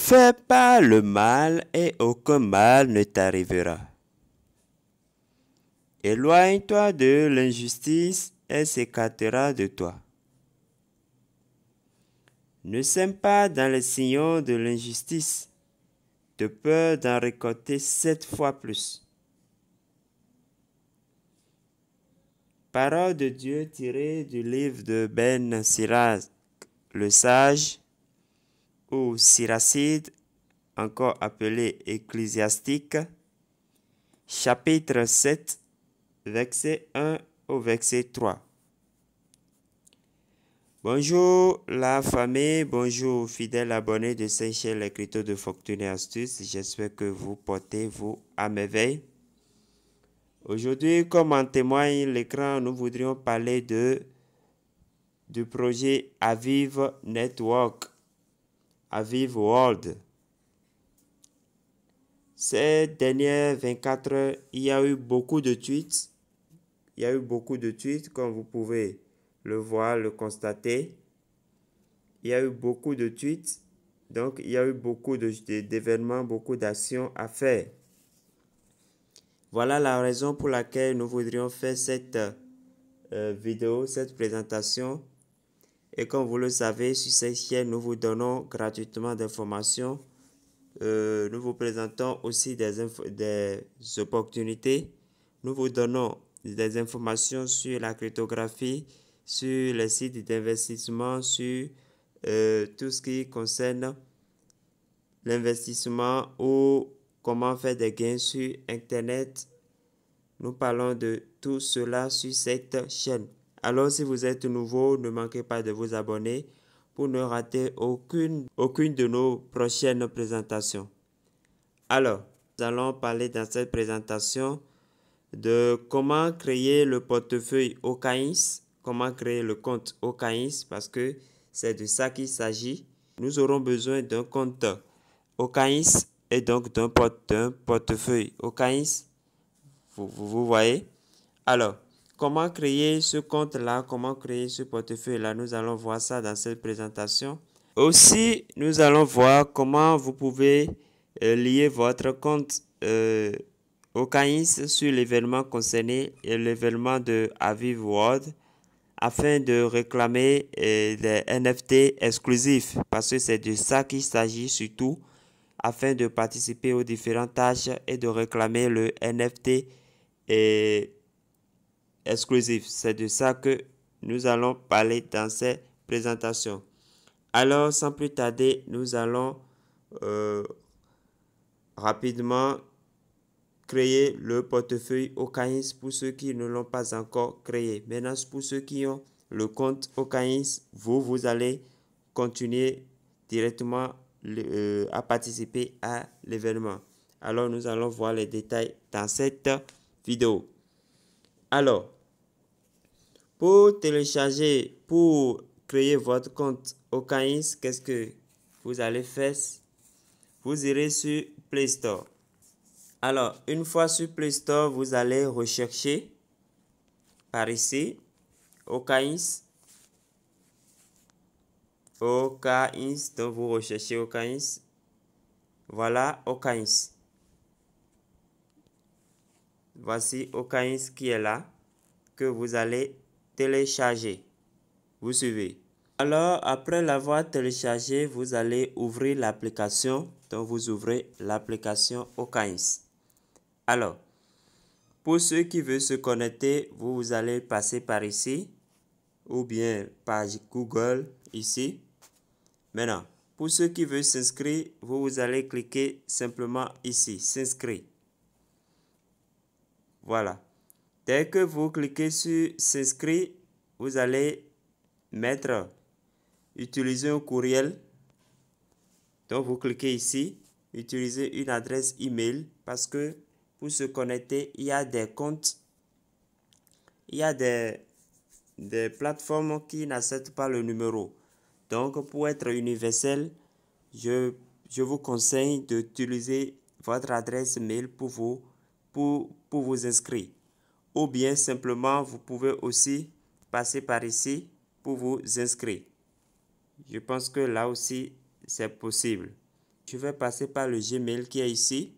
fais pas le mal et aucun mal ne t'arrivera. Éloigne-toi de l'injustice et s'écartera de toi. Ne sème pas dans les sillons de l'injustice, de peur d'en récolter 7 fois plus. Parole de Dieu tirée du livre de Ben Sirach, le sage, ou Siracide, encore appelé ecclésiastique, chapitre 7, verset 1 au verset 3. Bonjour la famille, bonjour fidèles abonnés de cette chaîne l'écriture de Fortune et Astuces. J'espère que vous portez-vous à merveille. Aujourd'hui, comme en témoigne l'écran, nous voudrions parler du projet Aviv Network, Aviv World. Ces dernières 24 heures, il y a eu beaucoup de tweets. Comme vous pouvez le voir, le constater. Il y a eu beaucoup de tweets. Donc, il y a eu beaucoup d'événements, beaucoup d'actions à faire. Voilà la raison pour laquelle nous voudrions faire cette vidéo, cette présentation. Et comme vous le savez, sur cette chaîne, nous vous donnons gratuitement des formations. Nous vous présentons aussi des opportunités. Nous vous donnons des informations sur la cryptographie, sur les sites d'investissement, sur tout ce qui concerne l'investissement ou comment faire des gains sur Internet. Nous parlons de tout cela sur cette chaîne. Alors, si vous êtes nouveau, ne manquez pas de vous abonner pour ne rater aucune de nos prochaines présentations. Alors, nous allons parler dans cette présentation de comment créer le portefeuille OKX, comment créer le compte OKX, parce que c'est de ça qu'il s'agit. Nous aurons besoin d'un compte OKX et donc d'un portefeuille OKX. Vous voyez? Alors, comment créer ce compte-là, comment créer ce portefeuille-là, nous allons voir ça dans cette présentation. Aussi, nous allons voir comment vous pouvez lier votre compte OKX sur l'événement concerné et l'événement de Aviv World afin de réclamer des NFT exclusifs parce que c'est de ça qu'il s'agit surtout afin de participer aux différentes tâches et de réclamer le NFT exclusif. C'est de ça que nous allons parler dans cette présentation. Alors, sans plus tarder, nous allons rapidement créer le portefeuille OKX pour ceux qui ne l'ont pas encore créé. Maintenant, pour ceux qui ont le compte OKX, vous allez continuer directement à participer à l'événement. Alors, nous allons voir les détails dans cette vidéo. Alors, pour télécharger, pour créer votre compte OKX, qu'est-ce que vous allez faire? Vous irez sur Play Store. Alors, une fois sur Play Store, vous allez rechercher par ici OKX. OKX, donc vous recherchez OKX. Voilà OKX. Voici OKX qui est là, que vous allez télécharger. Vous suivez. Alors, après l'avoir téléchargé, vous allez ouvrir l'application. Donc, vous ouvrez l'application OKX. Alors, pour ceux qui veulent se connecter, vous allez passer par ici ou bien par Google ici. Maintenant, pour ceux qui veulent s'inscrire, vous allez cliquer simplement ici, s'inscrire. Voilà. Dès que vous cliquez sur s'inscrire, vous allez utiliser un courriel. Donc, vous cliquez ici, utilisez une adresse email parce que pour se connecter, il y a des comptes, il y a des plateformes qui n'acceptent pas le numéro. Donc, pour être universel, je vous conseille d'utiliser votre adresse mail pour vous inscrire. Ou bien simplement, vous pouvez aussi passer par ici pour vous inscrire. Je pense que là aussi, c'est possible. Je vais passer par le Gmail qui est ici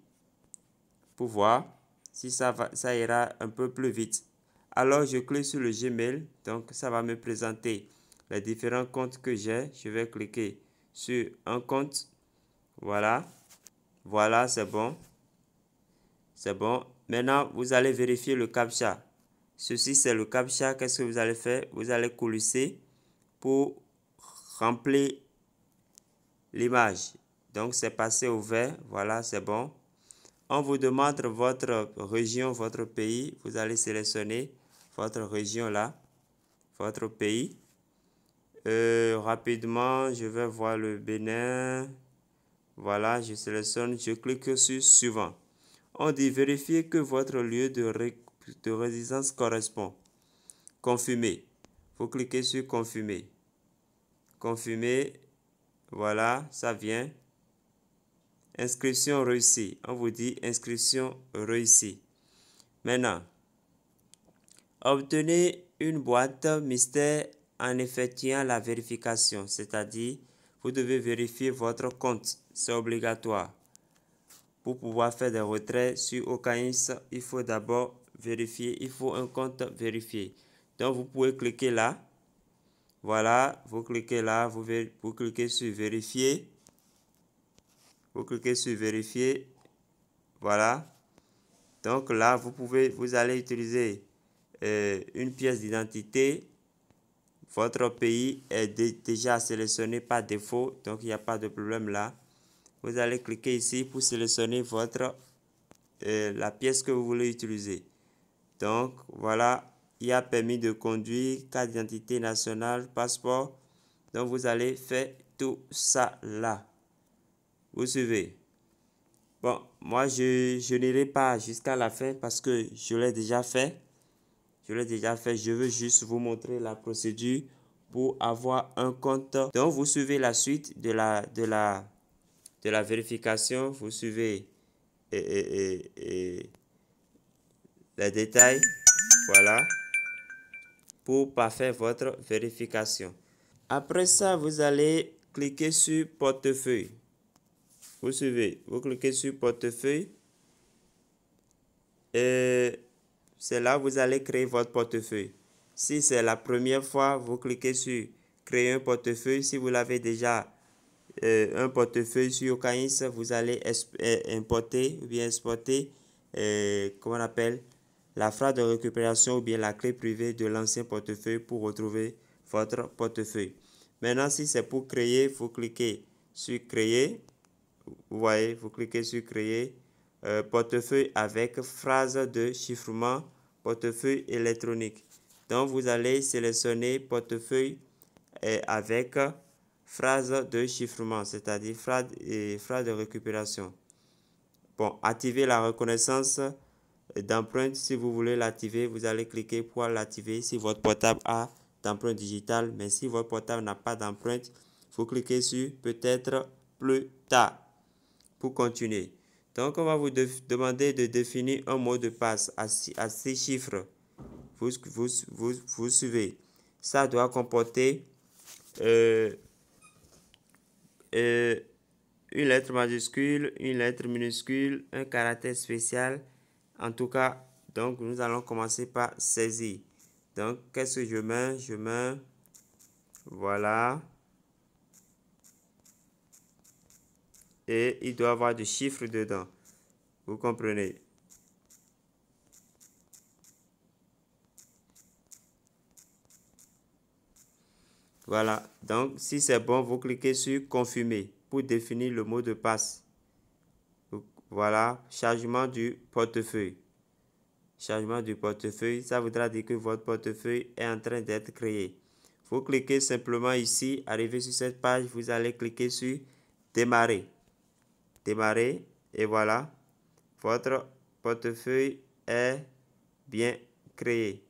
pour voir si ça ira un peu plus vite. Alors, je clique sur le Gmail. Donc, ça va me présenter les différents comptes que j'ai. Je vais cliquer sur un compte. Voilà. Voilà, c'est bon. C'est bon. Maintenant, vous allez vérifier le CAPTCHA. Ceci, c'est le CAPTCHA. Qu'est-ce que vous allez faire? Vous allez coulisser pour remplir l'image. Donc, c'est passé au vert. Voilà, c'est bon. On vous demande votre région, votre pays. Vous allez sélectionner votre région là, votre pays. Rapidement, je vais voir le Bénin. Voilà, je sélectionne, je clique sur suivant. On dit vérifier que votre lieu de résidence correspond. Confirmer. Vous cliquez sur confirmer. Confirmer. Voilà, ça vient. Inscription réussie. On vous dit inscription réussie. Maintenant, obtenez une boîte mystère en effectuant la vérification, c'est-à-dire vous devez vérifier votre compte, c'est obligatoire. Pour pouvoir faire des retraits sur Okains, il faut d'abord vérifier, il faut un compte vérifié. Donc vous pouvez cliquer là, voilà, vous cliquez là, vous cliquez sur vérifier, vous cliquez sur vérifier, voilà. Donc là, vous allez utiliser une pièce d'identité. Votre pays est déjà sélectionné par défaut, donc il n'y a pas de problème là. Vous allez cliquer ici pour sélectionner la pièce que vous voulez utiliser. Donc voilà, il y a permis de conduire, carte d'identité nationale, passeport. Donc vous allez faire tout ça là. Vous suivez. Bon, moi je n'irai pas jusqu'à la fin parce que je l'ai déjà fait. Je veux juste vous montrer la procédure pour avoir un compte. Donc, vous suivez la suite de la vérification. Vous suivez les détails. Voilà. Pour parfaire votre vérification. Après ça, vous allez cliquer sur portefeuille. Vous suivez. Vous cliquez sur portefeuille. Et c'est là que vous allez créer votre portefeuille. Si c'est la première fois, vous cliquez sur créer un portefeuille. Si vous l'avez déjà un portefeuille sur Okains, vous allez importer ou bien exporter comment on appelle la phrase de récupération ou bien la clé privée de l'ancien portefeuille pour retrouver votre portefeuille. Maintenant, si c'est pour créer, vous cliquez sur créer. Vous voyez, vous cliquez sur créer. Portefeuille avec phrase de chiffrement, portefeuille électronique. Donc, vous allez sélectionner portefeuille avec phrase de chiffrement, c'est-à-dire phrase de récupération. Bon, activer la reconnaissance d'empreinte. Si vous voulez l'activer, vous allez cliquer pour l'activer si votre portable a d'empreinte digitale. Mais si votre portable n'a pas d'empreinte, vous cliquez sur peut-être plus tard pour continuer. Donc, on va vous demander de définir un mot de passe à 6 chiffres. Vous suivez. Ça doit comporter une lettre majuscule, une lettre minuscule, un caractère spécial. En tout cas, donc nous allons commencer par saisir. Donc, qu'est-ce que je mets? Je mets, voilà. Et il doit y avoir des chiffres dedans. Vous comprenez? Voilà, donc si c'est bon, vous cliquez sur confirmer pour définir le mot de passe. Voilà, chargement du portefeuille. Chargement du portefeuille, ça voudra dire que votre portefeuille est en train d'être créé. Vous cliquez simplement ici, arrivé sur cette page, vous allez cliquer sur démarrer. Démarrer et voilà, votre portefeuille est bien créé.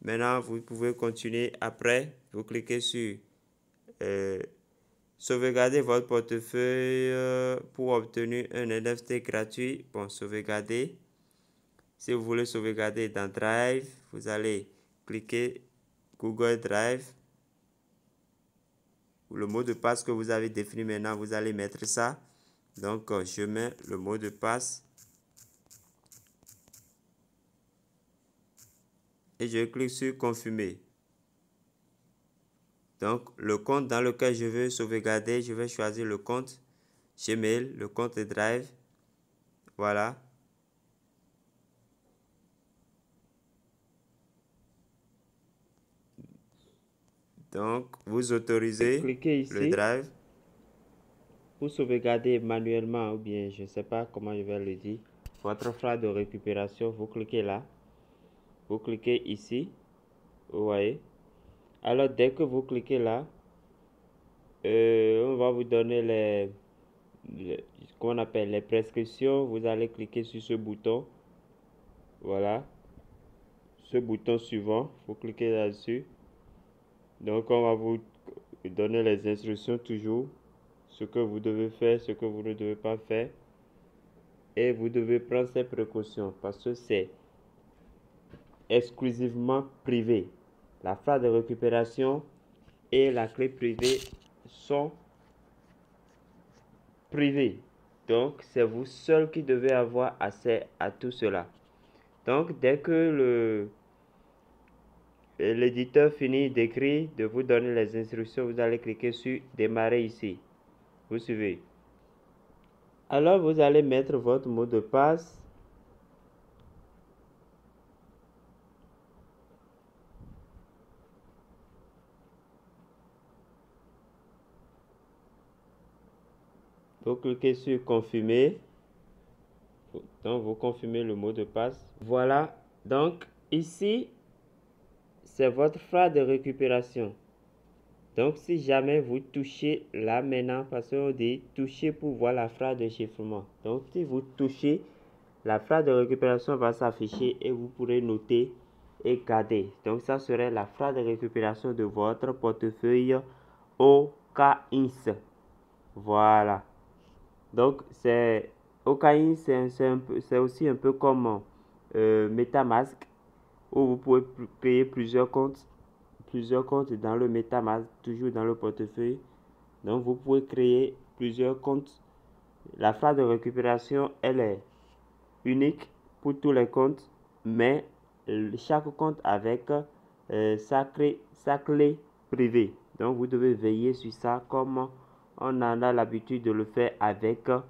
Maintenant, vous pouvez continuer après. Vous cliquez sur sauvegarder votre portefeuille pour obtenir un NFT gratuit. Bon, sauvegarder. Si vous voulez sauvegarder dans Drive, vous allez cliquer Google Drive. Le mot de passe que vous avez défini maintenant, vous allez mettre ça. Donc, je mets le mot de passe. Et je clique sur confirmer. Donc, le compte dans lequel je veux sauvegarder, je vais choisir le compte Gmail, le compte Drive. Voilà. Donc, vous autorisez Cliquez le ici Drive. pour sauvegarder manuellement ou bien je ne sais pas comment je vais le dire. Votre phrase de récupération, vous cliquez là. Vous cliquez ici. Vous voyez. Alors, dès que vous cliquez là, on va vous donner qu'on appelle les prescriptions. Vous allez cliquer sur ce bouton. Voilà. Ce bouton suivant, vous cliquez là-dessus. Donc, on va vous donner les instructions toujours. Ce que vous devez faire, ce que vous ne devez pas faire. Et vous devez prendre ces précautions parce que c'est exclusivement privé. La phrase de récupération et la clé privée sont privées. Donc, c'est vous seul qui devez avoir accès à tout cela. Donc, dès que l'éditeur finit d'écrire, de vous donner les instructions, vous allez cliquer sur démarrer ici. Vous suivez. Alors, vous allez mettre votre mot de passe. Vous cliquez sur confirmer. Donc, vous confirmez le mot de passe. Voilà. Donc, ici, c'est votre phrase de récupération. Donc, si jamais vous touchez là maintenant, parce qu'on dit toucher pour voir la phrase de chiffrement. Donc, si vous touchez, la phrase de récupération va s'afficher et vous pourrez noter et garder. Donc, ça serait la phrase de récupération de votre portefeuille OKINS. Voilà. Donc, c'est OKINS, c'est aussi un peu comme MetaMask, où vous pouvez créer plusieurs comptes dans le MetaMask, toujours dans le portefeuille. Donc, vous pouvez créer plusieurs comptes. La phrase de récupération, elle est unique pour tous les comptes, mais chaque compte avec sa clé privée. Donc, vous devez veiller sur ça comme on en a l'habitude de le faire avec comment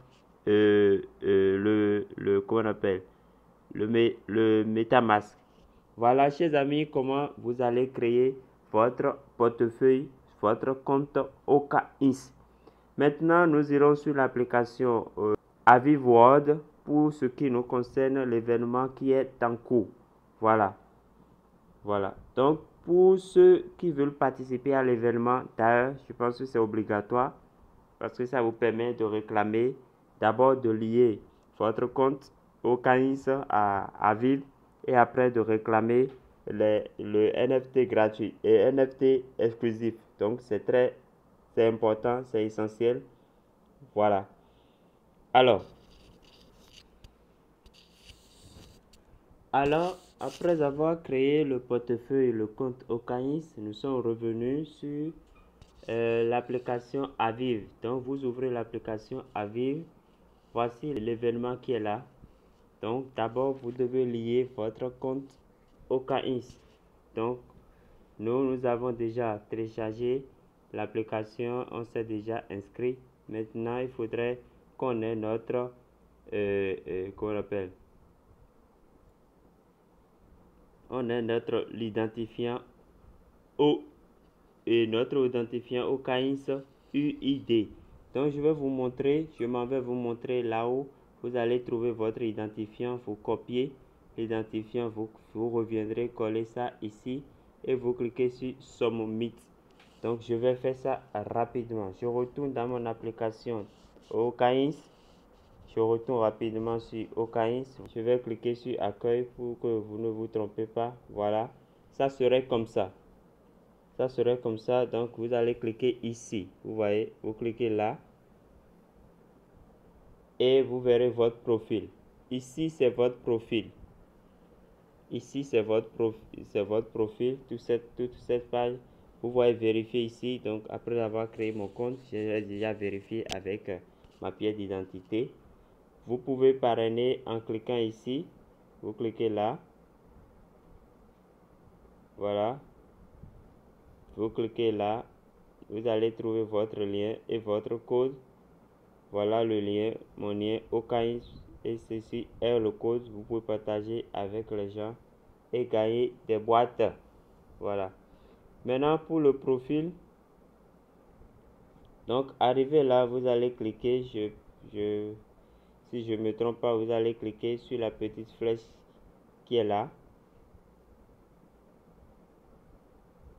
on appelle, le MetaMask. Voilà, chers amis, comment vous allez créer votre portefeuille, votre compte OKINS. Maintenant, nous irons sur l'application Aviv World pour ce qui nous concerne l'événement qui est en cours. Voilà. Voilà. Donc, pour ceux qui veulent participer à l'événement, d'ailleurs, je pense que c'est obligatoire parce que ça vous permet de réclamer, d'abord de lier votre compte OKINS à Aviv et après de réclamer le NFT gratuit et NFT exclusif. Donc, c'est important, c'est essentiel. Voilà. Alors, après avoir créé le portefeuille, le compte OKINS, nous sommes revenus sur l'application Aviv. Donc, vous ouvrez l'application Aviv. Voici l'événement qui est là. Donc, d'abord, vous devez lier votre compte OKINS. Donc, nous avons déjà téléchargé l'application, on s'est déjà inscrit. Maintenant, il faudrait qu'on ait notre, comment on appelle, on a notre identifiant notre identifiant OKINS UID. Donc je vais vous montrer, je m'en vais vous montrer là-haut. Vous allez trouver votre identifiant, vous copiez l'identifiant, vous reviendrez coller ça ici et vous cliquez sur Submit. Donc je vais faire ça rapidement. Je retourne dans mon application OKINS. Je retourne rapidement sur OKINS. Je vais cliquer sur accueil pour que vous ne vous trompez pas. Voilà. Ça serait comme ça. Ça serait comme ça. Donc, vous allez cliquer ici. Vous voyez, vous cliquez là. Et vous verrez votre profil. Ici, c'est votre profil. Ici, c'est votre profil. Toute cette page. Vous voyez vérifier ici. Donc, après avoir créé mon compte, j'ai déjà vérifié avec ma pièce d'identité. Vous pouvez parrainer en cliquant ici. Vous cliquez là. Voilà. Vous cliquez là. Vous allez trouver votre lien et votre code. Voilà le lien, mon lien Okains, et ceci est le code. Vous pouvez partager avec les gens et gagner des boîtes. Voilà. Maintenant pour le profil. Donc arrivé là, vous allez cliquer. Si je ne me trompe pas, vous allez cliquer sur la petite flèche qui est là.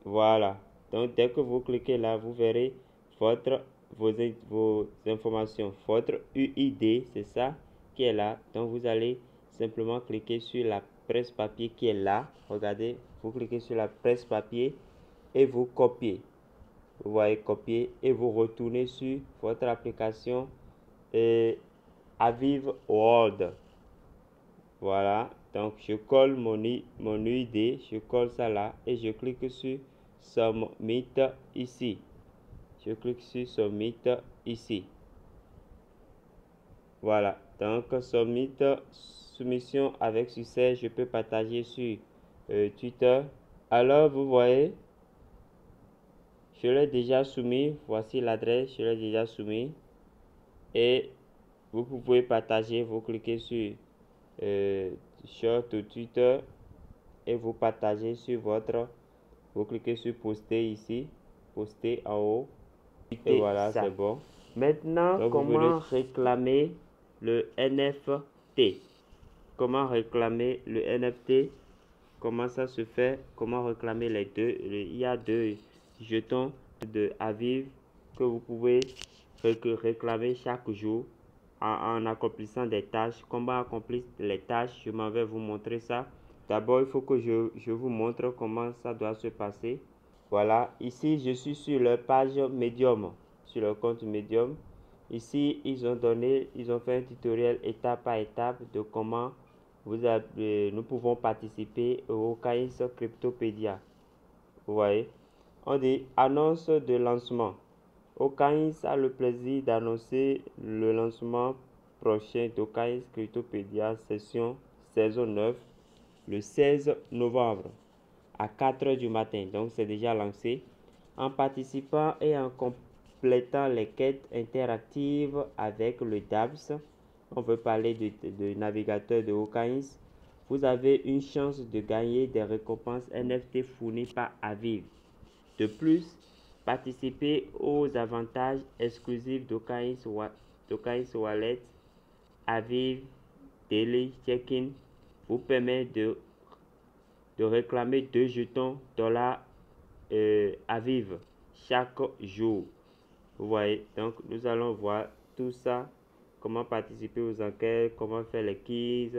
Voilà. Donc dès que vous cliquez là, vous verrez vos informations, votre UID, c'est ça qui est là. Donc vous allez simplement cliquer sur la presse papier qui est là. Regardez, vous cliquez sur la presse papier et vous copiez. Vous voyez copier et vous retournez sur votre application Aviv World. Voilà. Donc je colle mon UID, je colle ça là et je clique sur Submit ici. Je clique sur Submit ici. Voilà. Donc Submit, soumission avec succès. Je peux partager sur Twitter. Alors vous voyez, je l'ai déjà soumis. Voici l'adresse. Je l'ai déjà soumis. Et vous pouvez partager. Vous cliquez sur Short Twitter et vous partagez sur vous cliquez sur poster ici, poster en haut et voilà, c'est bon. Maintenant, donc, comment réclamer le NFT? Comment réclamer le NFT? Comment ça se fait? Comment réclamer les deux? Il y a deux jetons de Aviv que vous pouvez réclamer chaque jour en accomplissant des tâches. Comment accomplir les tâches? Je m'en vais vous montrer ça. D'abord, il faut que je vous montre comment ça doit se passer. Voilà, ici je suis sur leur page Medium, sur leur compte Medium. Ici, ils ont fait un tutoriel étape par étape de comment nous pouvons participer au Okains Cryptopedia. Vous voyez, on dit annonce de lancement. Okains a le plaisir d'annoncer le lancement prochain d'Okains Cryptopedia saison 9 le 16 novembre à 4 h du matin. Donc c'est déjà lancé. En participant et en complétant les quêtes interactives avec le DApps, on veut parler de navigateur de Okains, vous avez une chance de gagner des récompenses NFT fournies par Aviv. De plus, participez aux avantages exclusifs d'Okains Wallet. Aviv Daily Check-in vous permet de réclamer 2 jetons dollars Aviv chaque jour. Vous voyez, donc nous allons voir tout ça, comment participer aux enquêtes, comment faire les quiz,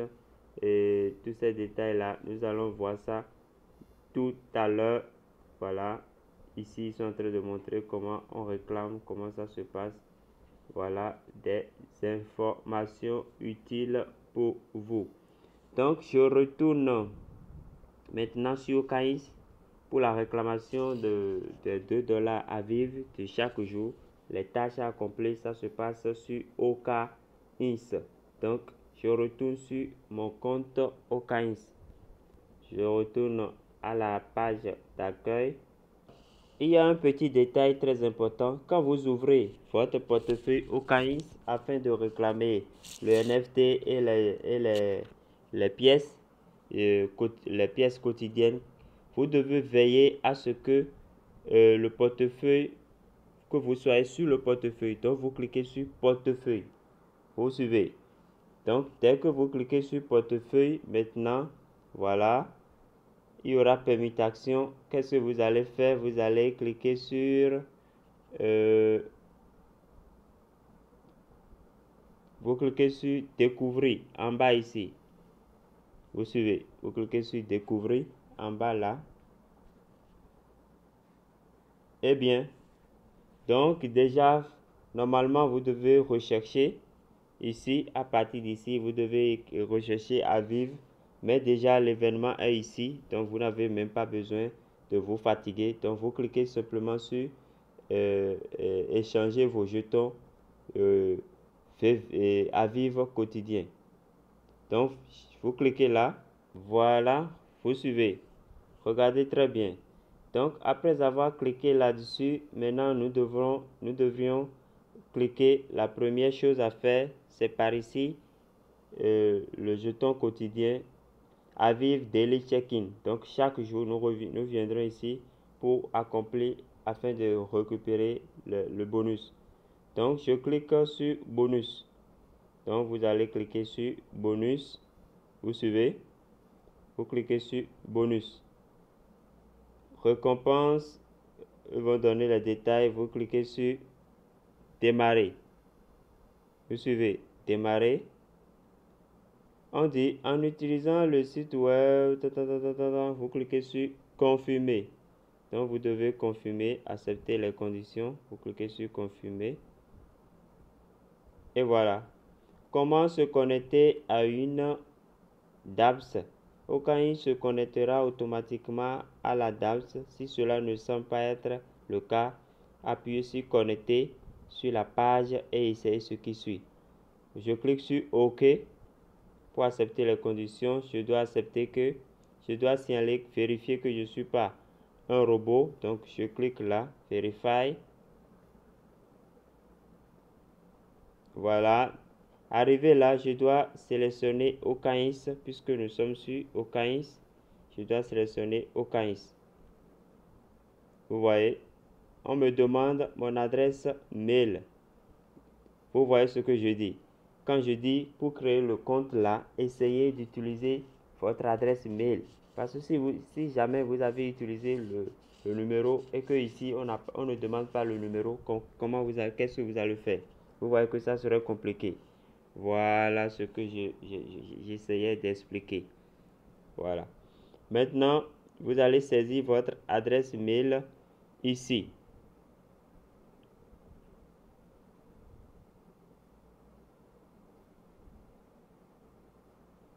et tous ces détails là, nous allons voir ça tout à l'heure. Voilà, ici ils sont en train de montrer comment on réclame, comment ça se passe. Voilà des informations utiles pour vous. Donc je retourne maintenant sur Okains pour la réclamation de 2 dollars Aviv de chaque jour. Les tâches à accomplir, ça se passe sur Okains. Donc je retourne sur mon compte Okains. Je retourne à la page d'accueil. Il y a un petit détail très important. Quand vous ouvrez votre portefeuille Okains afin de réclamer le NFT et les pièces quotidiennes, vous devez veiller à ce que le portefeuille, que vous soyez sur le portefeuille. Donc vous cliquez sur portefeuille. Vous suivez. Donc dès que vous cliquez sur portefeuille, maintenant, voilà, il y aura permutation. Qu'est-ce que vous allez faire? Vous allez cliquer sur vous cliquez sur découvrir en bas ici. Vous suivez. Vous cliquez sur découvrir en bas là. Eh bien, donc déjà, normalement, vous devez rechercher ici. À partir d'ici, vous devez rechercher Aviv. Mais déjà, l'événement est ici. Donc, vous n'avez même pas besoin de vous fatiguer. Donc, vous cliquez simplement sur échanger vos jetons à vivre quotidien. Donc, vous cliquez là. Voilà, vous suivez. Regardez très bien. Donc, après avoir cliqué là-dessus, maintenant nous devrions cliquer. La première chose à faire, c'est par ici, le jeton quotidien à vivre daily check-in. Donc, chaque jour, nous viendrons ici pour accomplir afin de récupérer le bonus. Donc, je clique sur bonus. Donc, vous allez cliquer sur bonus. Vous suivez. Vous cliquez sur bonus. Récompense, ils vont donner les détails. Vous cliquez sur démarrer. Vous suivez. Démarrer. On dit en utilisant le site web, vous cliquez sur confirmer. Donc, vous devez confirmer, accepter les conditions. Vous cliquez sur confirmer. Et voilà. Comment se connecter à une DApps? Okaïn se connectera automatiquement à la DApps. Si cela ne semble pas être le cas, appuyez sur connecter sur la page et essayez ce qui suit. Je clique sur OK pour accepter les conditions. Je dois signaler, vérifier que je ne suis pas un robot. Donc je clique là, Verify. Voilà. Arrivé là, je dois sélectionner Okaïn puisque nous sommes sur Okaïn. Je dois sélectionner Okaïn. Vous voyez, on me demande mon adresse mail. Vous voyez ce que je dis. Quand je dis pour créer le compte là, essayez d'utiliser votre adresse mail. Parce que si jamais vous avez utilisé le numéro et que ici on ne demande pas le numéro, qu'est-ce que vous allez faire? Vous voyez que ça serait compliqué. Voilà ce que j'essayais d'expliquer. Voilà. Maintenant, vous allez saisir votre adresse mail ici.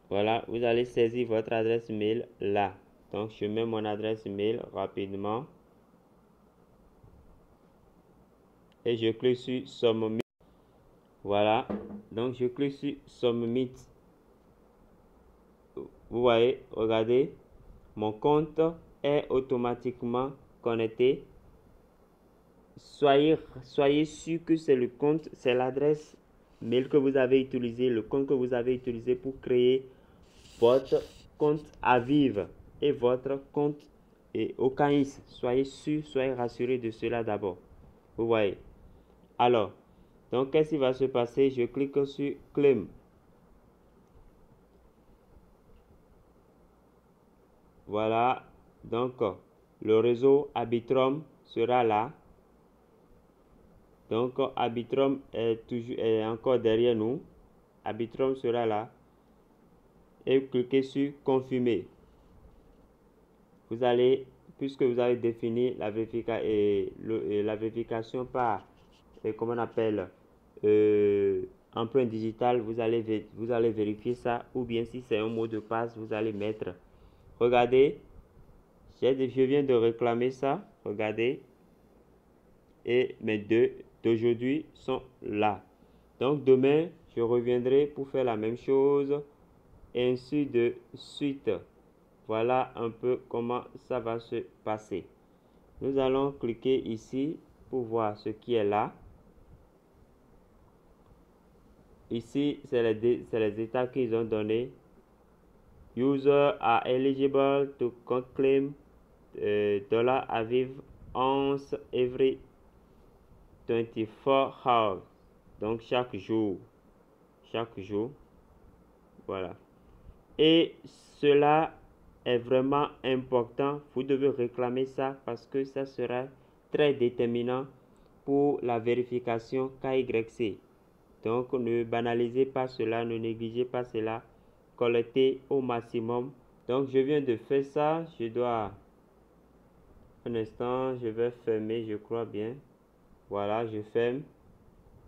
Voilà, vous allez saisir votre adresse mail là. Donc, je mets mon adresse mail rapidement. Et je clique sur Submit. Voilà. Donc, je clique sur Submit. Vous voyez, regardez, mon compte est automatiquement connecté. Soyez sûr que c'est le compte, c'est l'adresse mail que vous avez utilisé, le compte que vous avez utilisé pour créer votre compte à vivre et votre compte Okaïn. Soyez sûr, soyez rassurés de cela d'abord. Vous voyez. Alors, donc qu'est-ce qui va se passer? Je clique sur Claim. Voilà. Donc, le réseau Arbitrum sera là. Donc, Arbitrum est encore derrière nous. Arbitrum sera là. Et cliquez sur Confirmer. Vous allez, puisque vous avez défini la vérification par, comment on appelle, empreinte digitale, vous allez vérifier ça. Ou bien si c'est un mot de passe, vous allez mettre. Regardez, je viens de réclamer ça. Regardez. Et mes deux d'aujourd'hui sont là. Donc demain, je reviendrai pour faire la même chose. Et ainsi de suite. Voilà un peu comment ça va se passer. Nous allons cliquer ici pour voir ce qui est là. Ici, c'est les états qu'ils ont donnés. User are eligible to claim $ à vivre once every 24 hours. Donc chaque jour. Chaque jour. Voilà. Et cela est vraiment important. Vous devez réclamer ça parce que ça sera très déterminant pour la vérification KYC. Donc ne banalisez pas cela, ne négligez pas cela. Collectez au maximum. Donc je viens de faire ça. Je dois... Un instant, je vais fermer, je crois bien. Voilà, je ferme.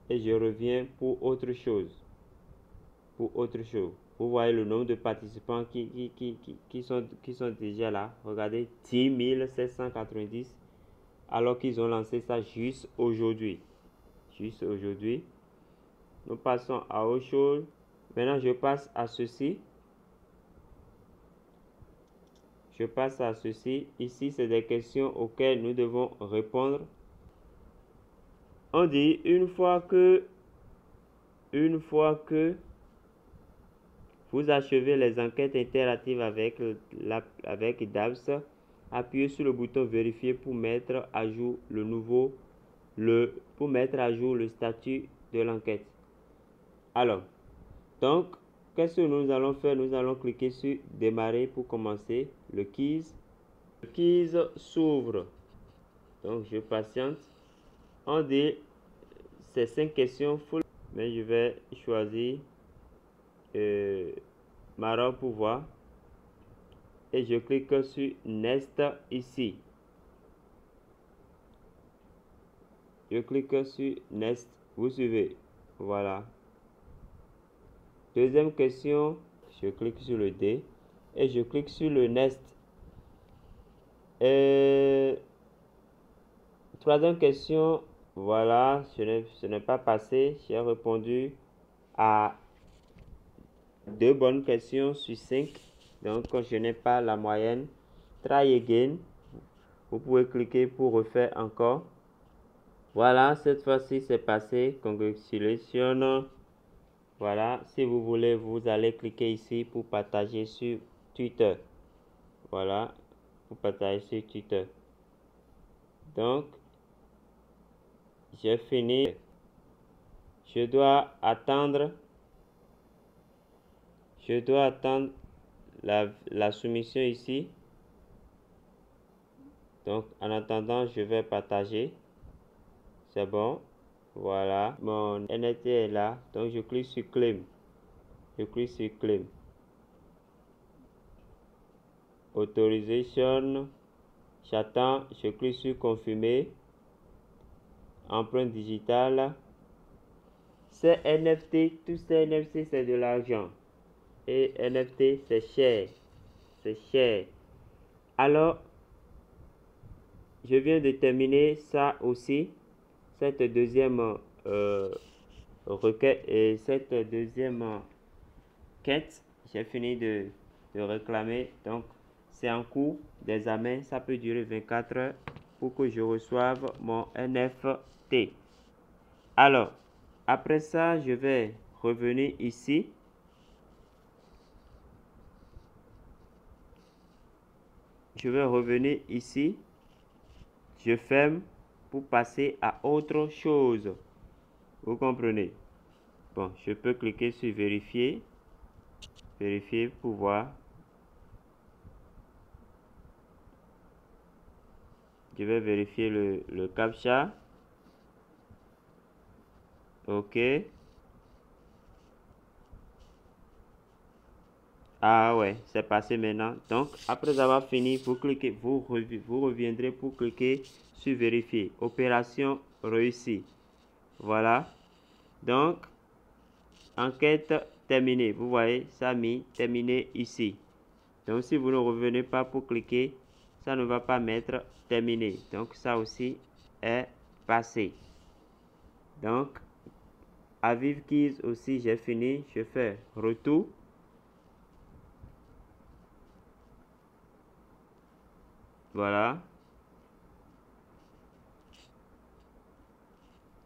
Et je reviens pour autre chose. Pour autre chose. Vous voyez le nombre de participants qui sont déjà là. Regardez, 10 790. Alors qu'ils ont lancé ça juste aujourd'hui. Juste aujourd'hui. Nous passons à autre chose. Maintenant, je passe à ceci. Je passe à ceci. Ici, c'est des questions auxquelles nous devons répondre. On dit une fois que vous achevez les enquêtes interactives avec DABS, appuyez sur le bouton vérifier pour mettre à jour le statut de l'enquête. Alors, donc, qu'est-ce que nous allons faire? Nous allons cliquer sur démarrer pour commencer. Le quiz s'ouvre. Donc, je patiente. On dit ces 5 questions full, mais je vais choisir marron pour voir. Et je clique sur Next ici. Je clique sur Next. Vous suivez. Voilà. Deuxième question. Je clique sur le D. Et je clique sur le Next. Troisième question. Voilà. Ce n'est pas passé. J'ai répondu à 2 bonnes questions sur 5. Donc, je n'ai pas la moyenne. Try again. Vous pouvez cliquer pour refaire encore. Voilà, cette fois-ci, c'est passé. Congratulations. Voilà, si vous voulez, vous allez cliquer ici pour partager sur Twitter. Voilà, pour partager sur Twitter. Donc, j'ai fini. Je dois attendre la soumission ici. Donc, en attendant, je vais partager. C'est bon. Voilà. Mon NFT est là. Donc, je clique sur Claim. Je clique sur Claim. Authorization. J'attends. Je clique sur Confirmer. Empreinte digitale. Ces NFT, tous ces NFT, c'est de l'argent. Et NFT, c'est cher. C'est cher. Alors, je viens de terminer ça aussi. Cette deuxième requête et cette deuxième quête, j'ai fini de réclamer. Donc, c'est en cours d'examen. Ça peut durer 24 heures pour que je reçoive mon NFT. Alors, après ça, je vais revenir ici. Je vais revenir ici. Je ferme pour passer à autre chose. Vous comprenez? Bon, je peux cliquer sur vérifier. Vérifier pour voir. Je vais vérifier le captcha. OK. Ah ouais, c'est passé maintenant. Donc, après avoir fini, vous reviendrez pour cliquer sur vérifier. Opération réussie. Voilà. Donc, enquête terminée. Vous voyez, ça a mis terminé ici. Donc, si vous ne revenez pas pour cliquer, ça ne va pas mettre terminé. Donc, ça aussi est passé. Donc, à ViveKeys aussi, j'ai fini. Je fais retour. Voilà.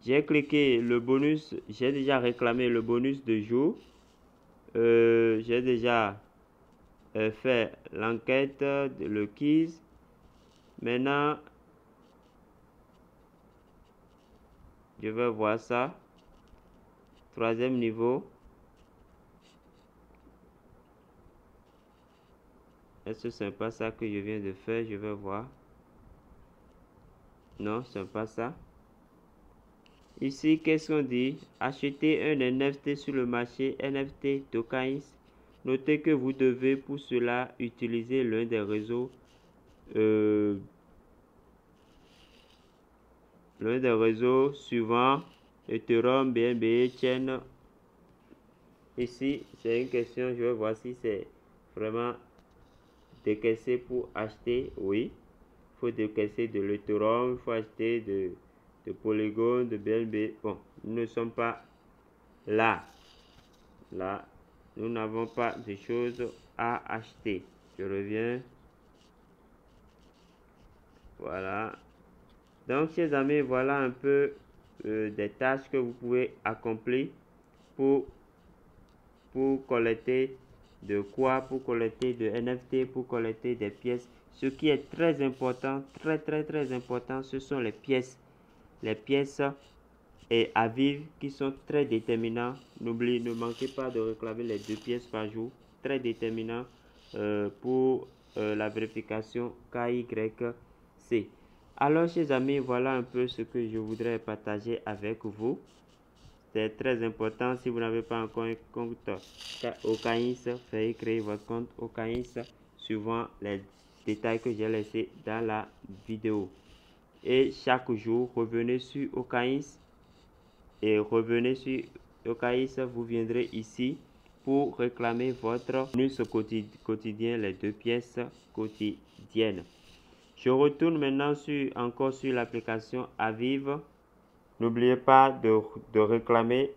J'ai cliqué le bonus. J'ai déjà réclamé le bonus de jour. J'ai déjà fait l'enquête, le quiz. Maintenant, je vais voir ça. Troisième niveau. Est-ce que ce n'est pas ça que je viens de faire? Je vais voir. Non, ce n'est pas ça. Ici, qu'est-ce qu'on dit? Acheter un NFT sur le marché NFT Tokens. Notez que vous devez pour cela utiliser l'un des réseaux suivants: Ethereum, BNB, Chain. Ici, c'est une question, je vais voir si c'est vraiment décaisser pour acheter. Oui, il faut décaisser de l'Ethereum, il faut acheter de Polygon, de BNB. Bon, nous ne sommes pas là, nous n'avons pas de choses à acheter. Je reviens. Voilà. Donc, chers amis, voilà un peu des tâches que vous pouvez accomplir pour collecter de quoi, pour collecter de NFT, pour collecter des pièces. Ce qui est très important, très important, ce sont les pièces. Les pièces et à vivre qui sont très déterminants. Ne manquez pas de réclamer les 2 pièces par jour. Très déterminant pour la vérification KYC. Alors, chers amis, voilà un peu ce que je voudrais partager avec vous. C'est très important. Si vous n'avez pas encore un compte Okains, veuillez créer votre compte Okains suivant les détails que j'ai laissés dans la vidéo. Et chaque jour, revenez sur Okains vous viendrez ici pour réclamer votre bonus quotidien, les 2 pièces quotidiennes. Je retourne maintenant encore sur l'application Aviv. N'oubliez pas de réclamer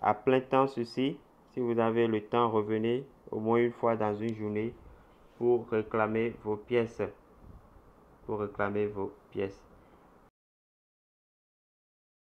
à plein temps ceci. Si vous avez le temps, revenez au moins une fois dans une journée pour réclamer vos pièces.